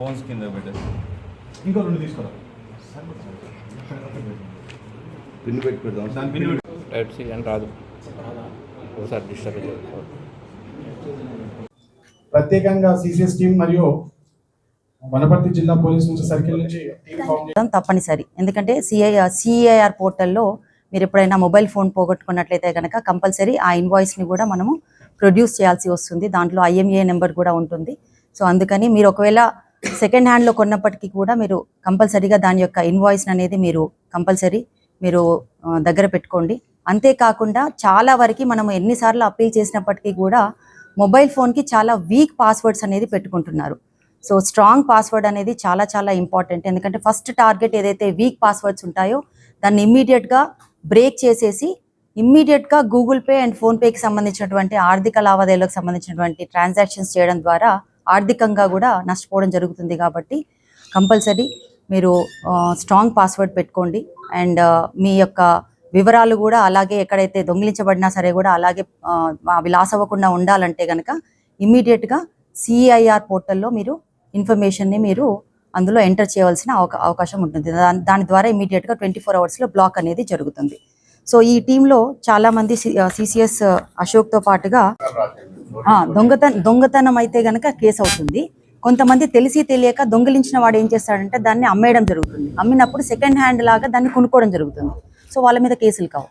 Phones కింద పెట్టేసి ఇంకో రెండు తీసుకురా. పిన్ పెట్టి పెడదాం. దాని పిన్ టైప్ సి అని రాదు, ఒకసారి డిస్టర్బ్ అవుతుంది. ప్రత్యేకంగా సిసిఎస్ టీం మరియు వనపర్తి జిల్లా పోలీస్ నుంచి సర్కిల్ నుంచి టీం ఫామ్ తప్పనిసరి. ఎందుకంటే సిఐఆర్ పోర్టల్లో మీరు ఎప్పుడైనా మొబైల్ ఫోన్ పోగొట్టుకున్నట్లయితే కనుక కంపల్సరీ ఆ ఇన్వాయిస్ని కూడా మనము ప్రొడ్యూస్ చేయాల్సి వస్తుంది. దాంట్లో ఐఎంఏ నెంబర్ కూడా ఉంటుంది. సో అందుకని మీరు ఒకవేళ సెకండ్ హ్యాండ్లో కొన్నప్పటికీ కూడా మీరు కంపల్సరీగా దాని యొక్క ఇన్వాయిస్ అనేది మీరు కంపల్సరీ మీరు దగ్గర పెట్టుకోండి. అంతేకాకుండా చాలా వరకు మనం ఎన్నిసార్లు అప్పీల్ చేసినప్పటికీ కూడా మొబైల్ ఫోన్కి చాలా వీక్ పాస్వర్డ్స్ అనేది పెట్టుకుంటున్నారు. సో స్ట్రాంగ్ పాస్వర్డ్ అనేది చాలా చాలా ఇంపార్టెంట్. ఎందుకంటే ఫస్ట్ టార్గెట్ ఏదైతే వీక్ పాస్వర్డ్స్ ఉంటాయో దాన్ని ఇమ్మీడియట్గా బ్రేక్ చేసేసి ఇమ్మీడియట్గా గూగుల్ పే అండ్ ఫోన్పేకి సంబంధించినటువంటి ఆర్థిక లావాదేవీలకు సంబంధించినటువంటి ట్రాన్సాక్షన్స్ చేయడం ద్వారా ఆర్థికంగా కూడా నష్టపోవడం జరుగుతుంది. కాబట్టి కంపల్సరీ మీరు స్ట్రాంగ్ పాస్వర్డ్ పెట్టుకోండి. అండ్ మీ యొక్క వివరాలు కూడా అలాగే ఎక్కడైతే దొంగిలించబడినా సరే కూడా అలాగే అవి లాస్ అవ్వకుండా ఉండాలంటే కనుక ఇమ్మీడియట్గా సిఐఆర్ పోర్టల్లో మీరు ఇన్ఫర్మేషన్ని మీరు అందులో ఎంటర్ చేయవలసిన అవకాశం ఉంటుంది. దాని ద్వారా ఇమ్మీడియట్గా 24 అవర్స్లో బ్లాక్ అనేది జరుగుతుంది. సో ఈ టీంలో చాలామంది సిసిఎస్ అశోక్తో పాటుగా దొంగతనం అయితే కనుక కేసు అవుతుంది. కొంతమంది తెలిసి తెలియక దొంగిలించిన వాడు ఏం చేస్తాడంటే దాన్ని అమ్మేయడం జరుగుతుంది. అమ్మినప్పుడు సెకండ్ హ్యాండ్ లాగా దాన్ని కొనుక్కోవడం జరుగుతుంది. సో వాళ్ళ మీద కేసులు కావు,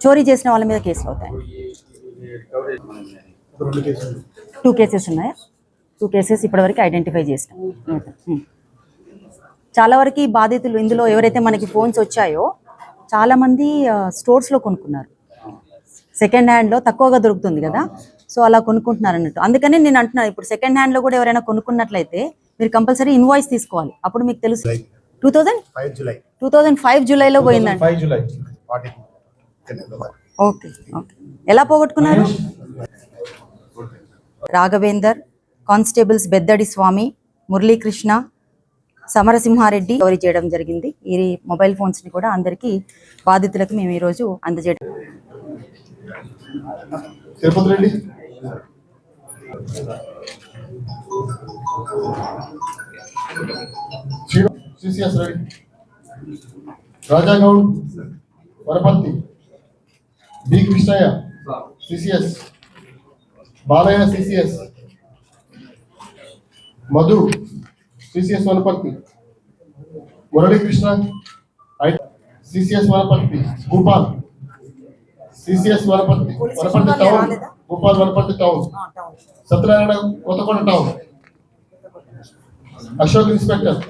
చోరీ చేసిన వాళ్ళ మీద కేసులు అవుతాయి. 2 కేసెస్ ఉన్నాయా? 2 కేసెస్ ఇప్పటివరకు ఐడెంటిఫై చేసినాం. చాలా వరకు ఈ బాధితులు ఇందులో ఎవరైతే మనకి ఫోన్స్ వచ్చాయో చాలామంది స్టోర్స్లో కొనుక్కున్నారు. సెకండ్ హ్యాండ్లో తక్కువగా దొరుకుతుంది కదా, సో అలా కొనుక్కుంటున్నారు అన్నట్టు. అందుకని నేను అంటున్నాను, ఇప్పుడు సెకండ్ హ్యాండ్లో కూడా ఎవరైనా కొనుక్కున్నట్లయితే మీరు కంపల్సరీ ఇన్వాయిస్ తీసుకోవాలి. అప్పుడు మీకు తెలుసు. 2005 జూలైలో పోయిందండి. Okay okay. ఎలా పోగొట్టుకున్నారు? రాఘవేందర్, కానిస్టేబుల్స్ బెద్దడి స్వామి, మురళీకృష్ణ, సమరసింహారెడ్డి చోరీ చేయడం జరిగింది. ఈ మొబైల్ ఫోన్స్ని కూడా అందరికీ బాధితులకు మేము ఈరోజు అందజేయడం. Tirupati Reddy, CCS Reddy, Rajagoud, Wanaparthy, B Krishnaiah CCS, Balaiah CCS, Madhu CCS Wanaparthy, Muralikrishna CCS Wanaparthy, Bhupal CCS Wanaparthy town, Bhupal Wanaparthy town, Satyanarayana Kothakonda town, Ashok inspector.